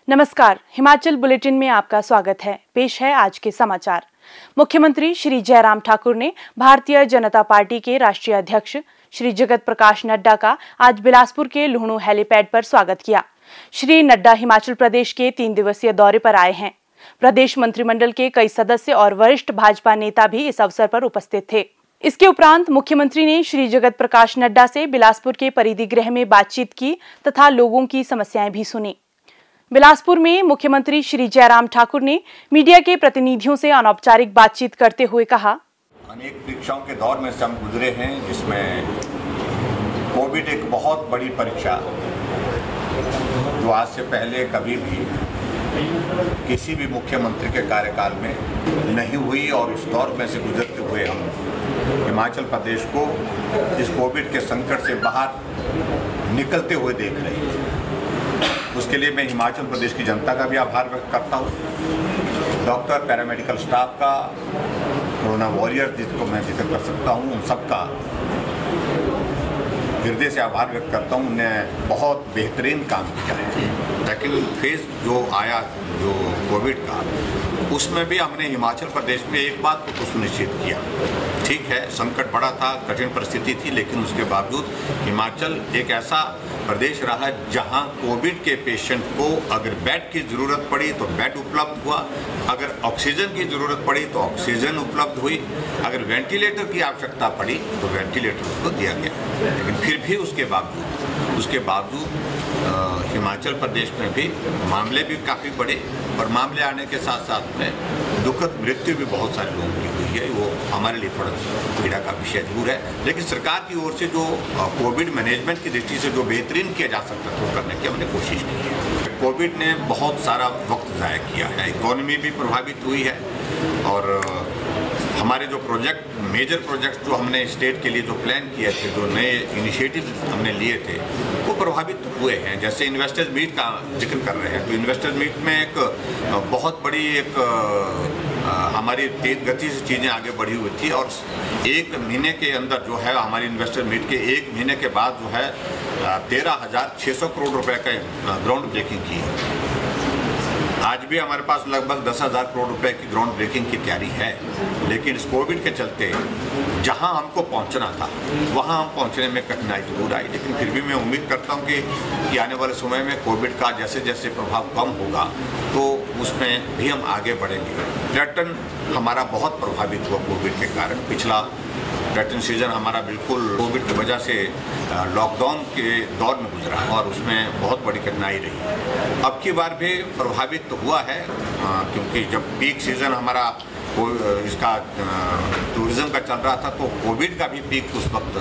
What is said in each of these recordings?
नमस्कार, हिमाचल बुलेटिन में आपका स्वागत है। पेश है आज के समाचार। मुख्यमंत्री श्री जयराम ठाकुर ने भारतीय जनता पार्टी के राष्ट्रीय अध्यक्ष श्री जगत प्रकाश नड्डा का आज बिलासपुर के लुहणु हेलीपैड पर स्वागत किया। श्री नड्डा हिमाचल प्रदेश के 3 दिवसीय दौरे पर आए हैं। प्रदेश मंत्रिमंडल के कई सदस्य और वरिष्ठ भाजपा नेता भी इस अवसर पर उपस्थित थे। इसके उपरांत मुख्यमंत्री ने श्री जगत प्रकाश नड्डा से बिलासपुर के परिधि गृह में बातचीत की तथा लोगों की समस्याएं भी सुनी। बिलासपुर में मुख्यमंत्री श्री जयराम ठाकुर ने मीडिया के प्रतिनिधियों से अनौपचारिक बातचीत करते हुए कहा, अनेक परीक्षाओं के दौर में से हम गुजरे हैं, जिसमें कोविड एक बहुत बड़ी परीक्षा जो आज से पहले कभी भी किसी भी मुख्यमंत्री के कार्यकाल में नहीं हुई और इस दौर में से गुजरते हुए हम हिमाचल प्रदेश को इस कोविड के संकट से बाहर निकलते हुए देख रहे हैं। उसके लिए मैं हिमाचल प्रदेश की जनता का भी आभार व्यक्त करता हूँ। डॉक्टर, पैरामेडिकल स्टाफ का, कोरोना वॉरियर्स जिसको मैं जिक्र कर सकता हूँ, उन सबका हृदय से आभार व्यक्त करता हूँ। उन्होंने बहुत बेहतरीन काम किया है। सेकेंड फेज जो आया जो कोविड का, उसमें भी हमने हिमाचल प्रदेश में एक बात को सुनिश्चित किया। ठीक है, संकट बड़ा था, कठिन परिस्थिति थी, लेकिन उसके बावजूद हिमाचल एक ऐसा प्रदेश रहा जहां कोविड के पेशेंट को अगर बेड की ज़रूरत पड़ी तो बेड उपलब्ध हुआ, अगर ऑक्सीजन की ज़रूरत पड़ी तो ऑक्सीजन उपलब्ध हुई, अगर वेंटिलेटर की आवश्यकता पड़ी तो वेंटिलेटर उसको दिया गया। लेकिन फिर भी उसके बावजूद हिमाचल प्रदेश में भी मामले भी काफ़ी बड़े और मामले आने के साथ साथ में दुखद मृत्यु भी बहुत सारे लोगों की हुई है। वो हमारे लिए थोड़ा पीड़ा का विषय जरूर है, लेकिन सरकार की ओर से जो कोविड मैनेजमेंट की दृष्टि से जो बेहतरीन किया जा सकता है, तो करने की हमने कोशिश की है। कोविड ने बहुत सारा वक्त ज़ाया किया है, इकोनॉमी भी प्रभावित हुई है और हमारे जो मेजर प्रोजेक्ट जो हमने स्टेट के लिए जो प्लान किए थे, जो नए इनिशिएटिव हमने लिए थे, वो प्रभावित हुए हैं। जैसे इन्वेस्टर्स मीट का जिक्र कर रहे हैं, तो इन्वेस्टर्स मीट में एक बहुत बड़ी हमारी तेज गति से चीज़ें आगे बढ़ी हुई थी और 1 महीने के अंदर जो है हमारी इन्वेस्टर मीट के 1 महीने के बाद जो है 13,600 करोड़ रुपए का ग्राउंड ब्रेकिंग की है। आज भी हमारे पास लगभग 10,000 करोड़ रुपए की ग्राउंड ब्रेकिंग की तैयारी है, लेकिन इस कोविड के चलते जहां हमको पहुंचना था वहां हम पहुंचने में कठिनाई जरूर आई। लेकिन फिर भी मैं उम्मीद करता हूं कि आने वाले समय में कोविड का जैसे जैसे प्रभाव कम होगा तो उसमें भी हम आगे बढ़ेंगे। पर्यटन हमारा बहुत प्रभावित हुआ कोविड के कारण। पिछला पर्यटन सीजन हमारा बिल्कुल कोविड की वजह से लॉकडाउन के दौर में गुजरा और उसमें बहुत बड़ी कठिनाई रही। अब की बार भी प्रभावित तो हुआ है, क्योंकि जब पीक सीजन हमारा इसका टूरिज्म का चल रहा था, तो कोविड का भी पीक उस वक्त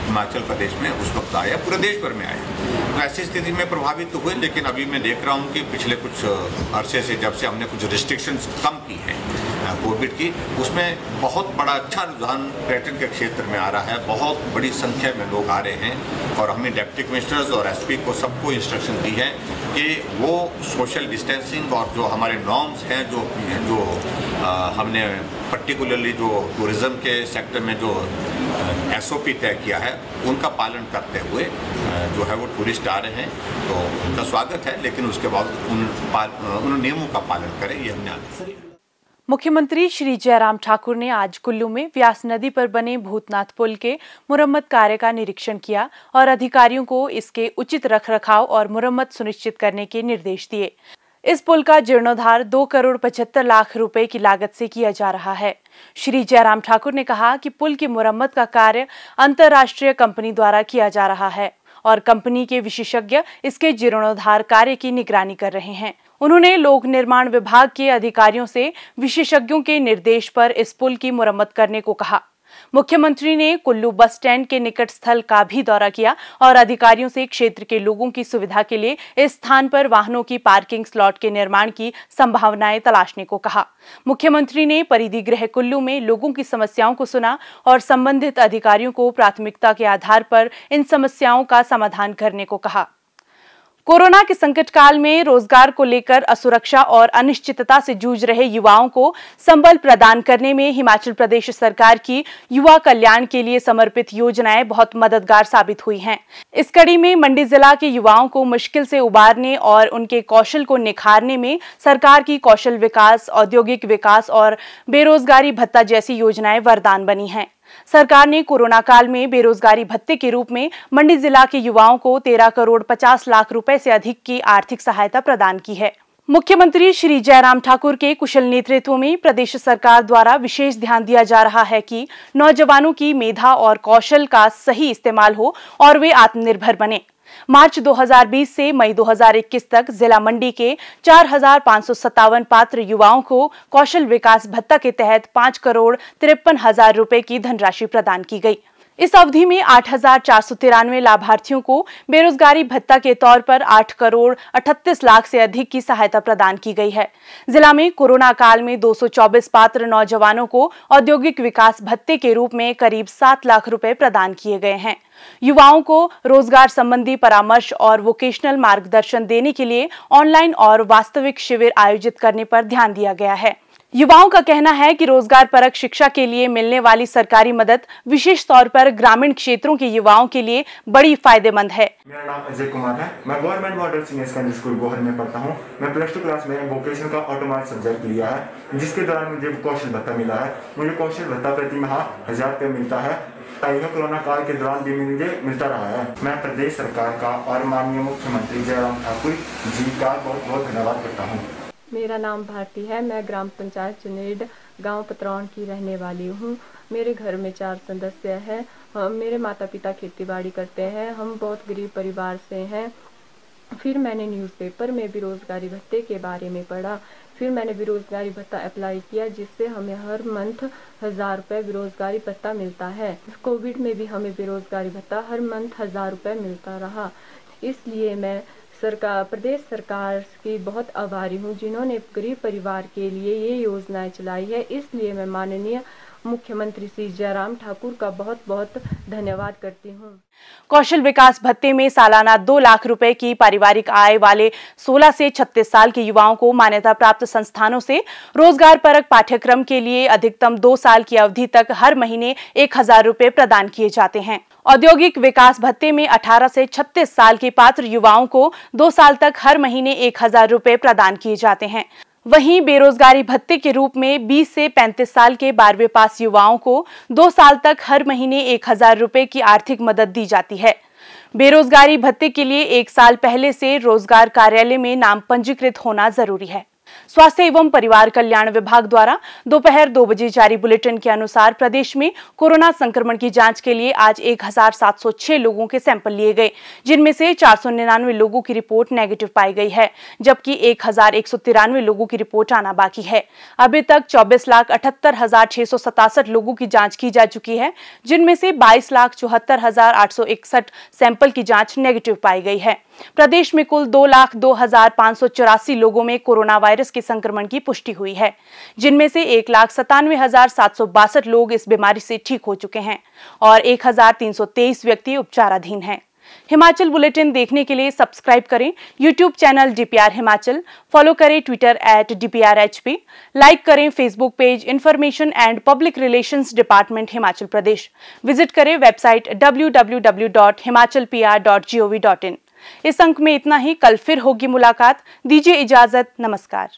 हिमाचल प्रदेश में उस वक्त आया, पूरे देश भर में आया। तो ऐसी स्थिति में प्रभावित तो हुए, लेकिन अभी मैं देख रहा हूँ कि पिछले कुछ अरसे से जब से हमने कुछ रिस्ट्रिक्शंस कम की हैं कोविड की, उसमें बहुत बड़ा अच्छा रुझान पर्यटन के क्षेत्र में आ रहा है। बहुत बड़ी संख्या में लोग आ रहे हैं और हमने डिप्टी कमिश्नर्स और एसपी को सबको इंस्ट्रक्शन दी है कि वो सोशल डिस्टेंसिंग और जो हमारे नॉर्म्स हैं जो हमने पर्टिकुलरली जो टूरिज़्म के सेक्टर में जो SOP तय किया है, उनका पालन करते हुए जो है वो टूरिस्ट आ रहे हैं, तो उनका स्वागत है, लेकिन उसके बाद उन नियमों का पालन करें, ये हमने आगे। मुख्यमंत्री श्री जयराम ठाकुर ने आज कुल्लू में व्यास नदी पर बने भूतनाथ पुल के मुरम्मत कार्य का निरीक्षण किया और अधिकारियों को इसके उचित रखरखाव और मुरम्मत सुनिश्चित करने के निर्देश दिए। इस पुल का जीर्णोद्धार 2 करोड़ 75 लाख रुपए की लागत से किया जा रहा है। श्री जयराम ठाकुर ने कहा कि पुल की मुरम्मत का कार्य अंतर्राष्ट्रीय कंपनी द्वारा किया जा रहा है और कंपनी के विशेषज्ञ इसके जीर्णोद्धार कार्य की निगरानी कर रहे हैं। उन्होंने लोक निर्माण विभाग के अधिकारियों से विशेषज्ञों के निर्देश पर इस पुल की मुरम्मत करने को कहा। मुख्यमंत्री ने कुल्लू बस स्टैंड के निकट स्थल का भी दौरा किया और अधिकारियों से क्षेत्र के लोगों की सुविधा के लिए इस स्थान पर वाहनों की पार्किंग स्लॉट के निर्माण की संभावनाएं तलाशने को कहा। मुख्यमंत्री ने परिधि गृह कुल्लू में लोगों की समस्याओं को सुना और संबंधित अधिकारियों को प्राथमिकता के आधार पर इन समस्याओं का समाधान करने को कहा। कोरोना के संकट काल में रोजगार को लेकर असुरक्षा और अनिश्चितता से जूझ रहे युवाओं को संबल प्रदान करने में हिमाचल प्रदेश सरकार की युवा कल्याण के लिए समर्पित योजनाएं बहुत मददगार साबित हुई हैं। इस कड़ी में मंडी जिला के युवाओं को मुश्किल से उबारने और उनके कौशल को निखारने में सरकार की कौशल विकास, औद्योगिक विकास और बेरोजगारी भत्ता जैसी योजनाएं वरदान बनी हैं। सरकार ने कोरोना काल में बेरोजगारी भत्ते के रूप में मंडी जिला के युवाओं को 13 करोड़ 50 लाख रुपए से अधिक की आर्थिक सहायता प्रदान की है। मुख्यमंत्री श्री जयराम ठाकुर के कुशल नेतृत्व में प्रदेश सरकार द्वारा विशेष ध्यान दिया जा रहा है कि नौजवानों की मेधा और कौशल का सही इस्तेमाल हो और वे आत्मनिर्भर बने। मार्च 2020 से मई 2021 तक जिला मंडी के 4,557 पात्र युवाओं को कौशल विकास भत्ता के तहत 5 करोड़ 53 हजार रुपए की धनराशि प्रदान की गई। इस अवधि में 8,493 लाभार्थियों को बेरोजगारी भत्ता के तौर पर 8 करोड़ 38 लाख से अधिक की सहायता प्रदान की गई है। जिला में कोरोना काल में 224 पात्र नौजवानों को औद्योगिक विकास भत्ते के रूप में करीब 7 लाख रुपए प्रदान किए गए हैं। युवाओं को रोजगार संबंधी परामर्श और वोकेशनल मार्गदर्शन देने के लिए ऑनलाइन और वास्तविक शिविर आयोजित करने पर ध्यान दिया गया है। युवाओं का कहना है कि रोजगार परक शिक्षा के लिए मिलने वाली सरकारी मदद विशेष तौर पर ग्रामीण क्षेत्रों के युवाओं के लिए बड़ी फायदेमंद है। मेरा नाम अजय कुमार है। मैं government model senior secondary school Gohar में पढ़ता हूँ। मैं +2 क्लास में वोकेशनल का ऑटोमोबाइल सब्जेक्ट लिया है, जिसके दौरान मुझे कौशल भत्ता मिला है। मुझे कौशल भत्ता प्रति माह 1000 रुपये मिलता है। कोरोना काल के दौरान भी मुझे मिलता रहा है। मैं प्रदेश सरकार का और माननीय मुख्यमंत्री जयराम ठाकुर जी का बहुत बहुत धन्यवाद करता हूँ। मेरा नाम भारती है। मैं ग्राम पंचायत चुनेड गांव पतरौन की रहने वाली हूँ। मेरे घर में 4 सदस्य हैं। मेरे माता पिता खेतीबाड़ी करते हैं। हम बहुत गरीब परिवार से हैं। फिर मैंने न्यूज़पेपर में बेरोजगारी भत्ते के बारे में पढ़ा। फिर मैंने बेरोजगारी भत्ता अप्लाई किया, जिससे हमें हर मंथ 1000 रुपये बेरोजगारी भत्ता मिलता है। कोविड में भी हमें बेरोजगारी भत्ता हर मंथ 1000 रुपये मिलता रहा। इसलिए मैं प्रदेश सरकार की बहुत आभारी हूँ, जिन्होंने गरीब परिवार के लिए ये योजनाएं चलाई है। इसलिए मैं माननीय मुख्यमंत्री श्री जयराम ठाकुर का बहुत बहुत धन्यवाद करती हूँ। कौशल विकास भत्ते में सालाना 2 लाख रुपए की पारिवारिक आय वाले 16 से 36 साल के युवाओं को मान्यता प्राप्त संस्थानों से रोजगार परक पाठ्यक्रम के लिए अधिकतम 2 साल की अवधि तक हर महीने 1000 रुपए प्रदान किए जाते हैं। औद्योगिक विकास भत्ते में 18 से 36 साल के पात्र युवाओं को 2 साल तक हर महीने 1000 रुपए प्रदान किए जाते हैं। वहीं बेरोजगारी भत्ते के रूप में 20 से 35 साल के 12वें पास युवाओं को 2 साल तक हर महीने 1000 रुपए की आर्थिक मदद दी जाती है। बेरोजगारी भत्ते के लिए 1 साल पहले से रोजगार कार्यालय में नाम पंजीकृत होना जरूरी है। स्वास्थ्य एवं परिवार कल्याण विभाग द्वारा दोपहर 2 बजे जारी बुलेटिन के अनुसार प्रदेश में कोरोना संक्रमण की जांच के लिए आज 1706 लोगों के सैंपल लिए गए, जिनमें से 499 लोगों की रिपोर्ट नेगेटिव पाई गई है, जबकि 1193 लोगों की रिपोर्ट आना बाकी है। अभी तक 24,78,667 लोगों की जांच की जा चुकी है, जिनमें से 22,74,861 सैंपल की जांच नेगेटिव पाई गई है। प्रदेश में कुल 2,02,584 लोगों में कोरोना वायरस के संक्रमण की पुष्टि हुई है, जिनमें से 1,97,762 लोग इस बीमारी से ठीक हो चुके हैं और 1,323 व्यक्ति उपचाराधीन हैं। हिमाचल बुलेटिन देखने के लिए सब्सक्राइब करें YouTube channel DPR Himachal, follow करें ट्विटर @DPRHP, लाइक करें Facebook page information and public relations department Himachal Pradesh, visit करें वेबसाइट www.himachalpr.gov.in। इस अंक में इतना ही। कल फिर होगी मुलाकात। दीजिए इजाजत। नमस्कार।